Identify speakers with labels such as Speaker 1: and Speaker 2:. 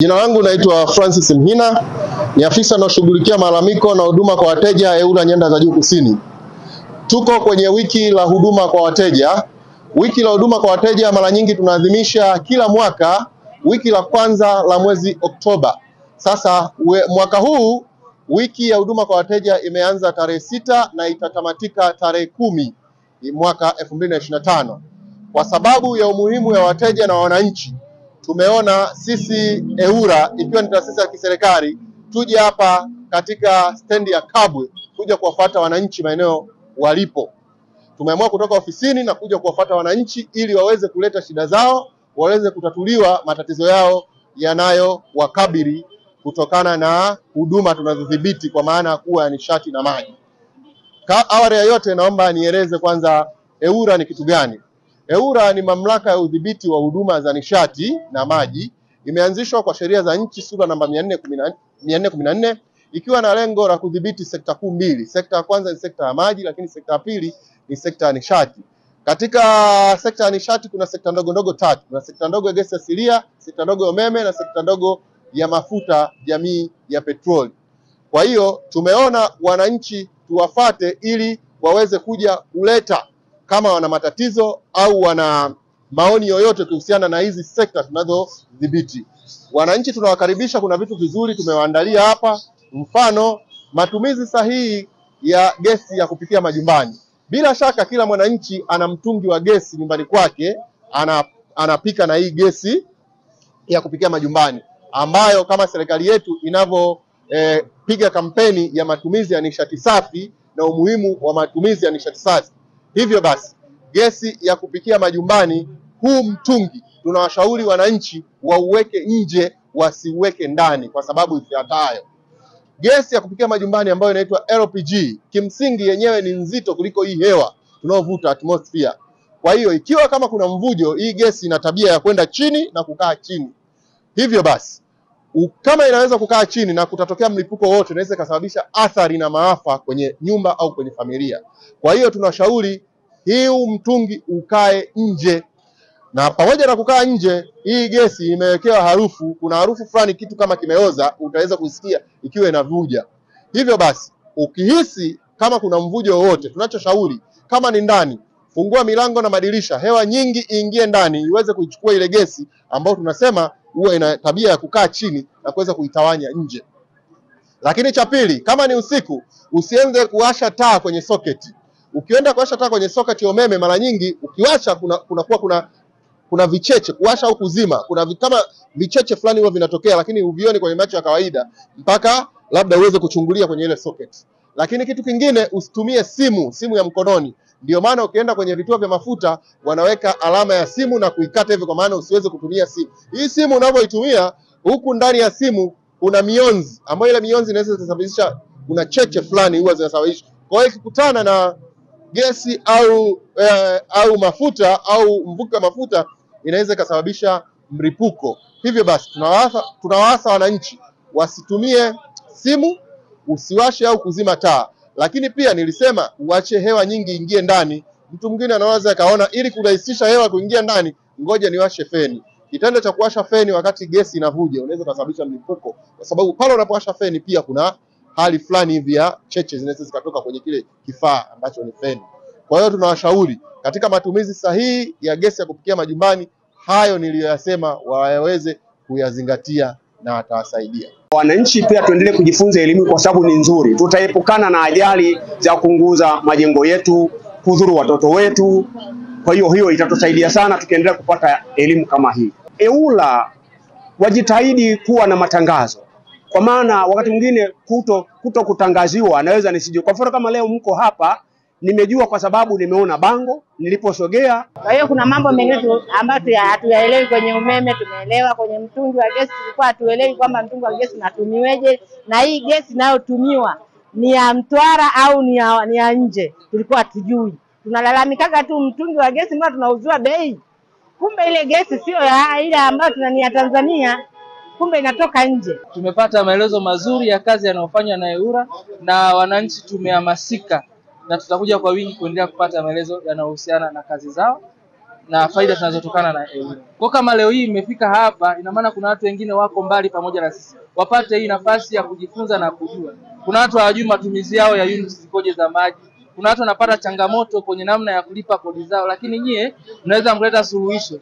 Speaker 1: Jina langu naitwa Francis Mhina, ni afisa anaoshughulikia malalamiko na huduma kwa wateja EWURA Nyanda za Juu Kusini. Tuko kwenye wiki la huduma kwa wateja. Wiki la huduma kwa wateja mara nyingi tunaadhimisha kila mwaka wiki la kwanza la mwezi Oktoba. Sasa mwaka huu wiki ya huduma kwa wateja imeanza tarehe 6 na itatamatika tarehe 10 mwaka 2025. Kwa sababu ya umuhimu ya wateja na wananchi, tumeona sisi EWURA ikiwa ni taasisi ya kiserikali tuje hapa katika stendi ya Kabwe kuja kuwafuata wananchi maeneo walipo. Tumeamua kutoka ofisini na kuja kuwafuata wananchi ili waweze kuleta shida zao, waweze kutatuliwa matatizo yao yanayowakabili kutokana na huduma tunazodhibiti kwa maana ya kuwa ya nishati na maji. Awali ya yote naomba nieleze kwanza EWURA ni kitu gani. EWURA ni mamlaka ya udhibiti wa huduma za nishati na maji. Imeanzishwa kwa sheria za nchi sura namba 414 ikiwa na lengo la kudhibiti sekta kuu mbili. Sekta ya kwanza ni sekta ya maji, lakini sekta ya pili ni sekta ya nishati. Katika sekta ya nishati kuna sekta ndogo ndogo tatu. Kuna sekta ndogo ya gesi asilia, sekta ndogo ya umeme na sekta ndogo ya mafuta jamii ya petroli. Kwa hiyo tumeona wananchi tuwafate ili waweze kuja kuleta kama wana matatizo au wana maoni yoyote kuhusiana na hizi sekta tunazodhibiti. Wananchi tunawakaribisha, kuna vitu vizuri tumewaandalia hapa. Mfano, matumizi sahihi ya gesi ya kupikia majumbani. Bila shaka kila mwananchi ana mtungi wa gesi nyumbani kwake, anapika na hii gesi ya kupikia majumbani, ambayo kama serikali yetu piga kampeni ya matumizi ya nishati safi na umuhimu wa matumizi ya nishati safi. Hivyo basi, gesi ya kupikia majumbani, huu mtungi tunawashauri wananchi wauweke nje, wasiuweke ndani kwa sababu ifuatayo. Gesi ya kupikia majumbani ambayo inaitwa LPG, kimsingi yenyewe ni nzito kuliko hii hewa tunaovuta atmosphere. Kwa hiyo ikiwa kama kuna mvujo, hii gesi ina tabia ya kwenda chini na kukaa chini. Hivyo basi, kama inaweza kukaa chini na kutatokea mlipuko wote, inaweza kusababisha athari na maafa kwenye nyumba au kwenye familia. Kwa hiyo tunashauri hii mtungi ukae nje. Na pamoja na kukaa nje, hii gesi imewekewa harufu. Kuna harufu fulani kitu kama kimeoza, utaweza kusikia ikiwa inavuja. Hivyo basi, ukihisi kama kuna mvujo wowote, tunachoshauri kama ni ndani, fungua milango na madirisha, hewa nyingi iingie ndani iweze kuichukua ile gesi ambayo tunasema huwa ina tabia ya kukaa chini na kuweza kuitawanya nje. Lakini cha pili, kama ni usiku, usianze kuwasha taa kwenye soketi. Ukienda kuwasha taa kwenye soketi ya umeme, mara nyingi ukiwasha kuna vicheche, kuwasha au kuzima, kuna kama vicheche fulani huwa vinatokea, lakini uvioni kwenye macho ya kawaida mpaka labda uweze kuchungulia kwenye ile socket. Lakini kitu kingine, usitumie simu ya mkononi. Ndio maana ukienda kwenye vituo vya mafuta wanaweka alama ya simu na kuikata hivyo, kwa maana usiweze kutumia simu. Hii simu unavyoitumia, huku ndani ya simu kuna mionzi, ambayo ile mionzi inaweza kusababisha kuna cheche fulani huwa zinasababisha. Kwa hiyo ikikutana na gesi au mafuta au mvuke wa mafuta, inaweza kusababisha mlipuko. Hivyo basi tunawaasa wananchi wasitumie simu, usiwashe au kuzima taa. Lakini pia nilisema uache hewa nyingi ingie ndani. Mtu mwingine anaweza kaona ili kurahisisha hewa kuingia ndani, ngoja niwashe feni. Kitendo cha kuwasha feni wakati gesi inavuja unaweza kusababisha mlipuko, kwa sababu pale unapowasha feni pia kuna hali fulani hivi ya cheche zinaweza zikatoka kwenye kile kifaa ambacho ni feni. Kwa hiyo tunawashauri katika matumizi sahihi ya gesi ya kupikia majumbani, hayo niliyoyasema waweze kuyazingatia na atawasaidia.
Speaker 2: Wananchi pia tuendelee kujifunza elimu kwa sababu ni nzuri. Tutaepukana na ajali za kuunguza majengo yetu, kudhuru watoto wetu. Kwa hiyo itatusaidia sana tukiendelea kupata elimu kama hii. EWURA wajitahidi kuwa na matangazo. Kwa maana wakati mwingine kuto kutangaziwa naweza nisijue. Kwa mfano kama leo mko hapa, nimejua kwa sababu nimeona bango niliposogea.
Speaker 3: Kwa hiyo kuna mambo mengine ambayo hatuyaelewi kwenye umeme, tumeelewa. Kwenye mtungi wa gesi tulikuwa hatuelewi kwamba mtungi wa gesi unatumiweje, na hii gesi inayotumiwa ni ya Mtwara au ni ya nje, tulikuwa hatujui. Tunalalamikaga tu mtungi wa gesi mbona tunauziwa bei, kumbe ile gesi sio ile ambayo tunania Tanzania, kumbe inatoka nje.
Speaker 4: Tumepata maelezo mazuri ya kazi yanayofanywa na EWURA na wananchi tumehamasika, na tutakuja kwa wingi kuendelea kupata maelezo yanayohusiana na kazi zao. na faida zinazotokana na EWURA. Kwa kama leo hii imefika hapa, ina maana kuna watu wengine wako mbali pamoja na sisi, wapate hii nafasi ya kujifunza na kujua. Kuna watu hawajui matumizi yao ya units zikoje za maji. Kuna watu wanapata changamoto kwenye namna ya kulipa kodi zao, lakini nyie mnaweza mkuleta suluhisho.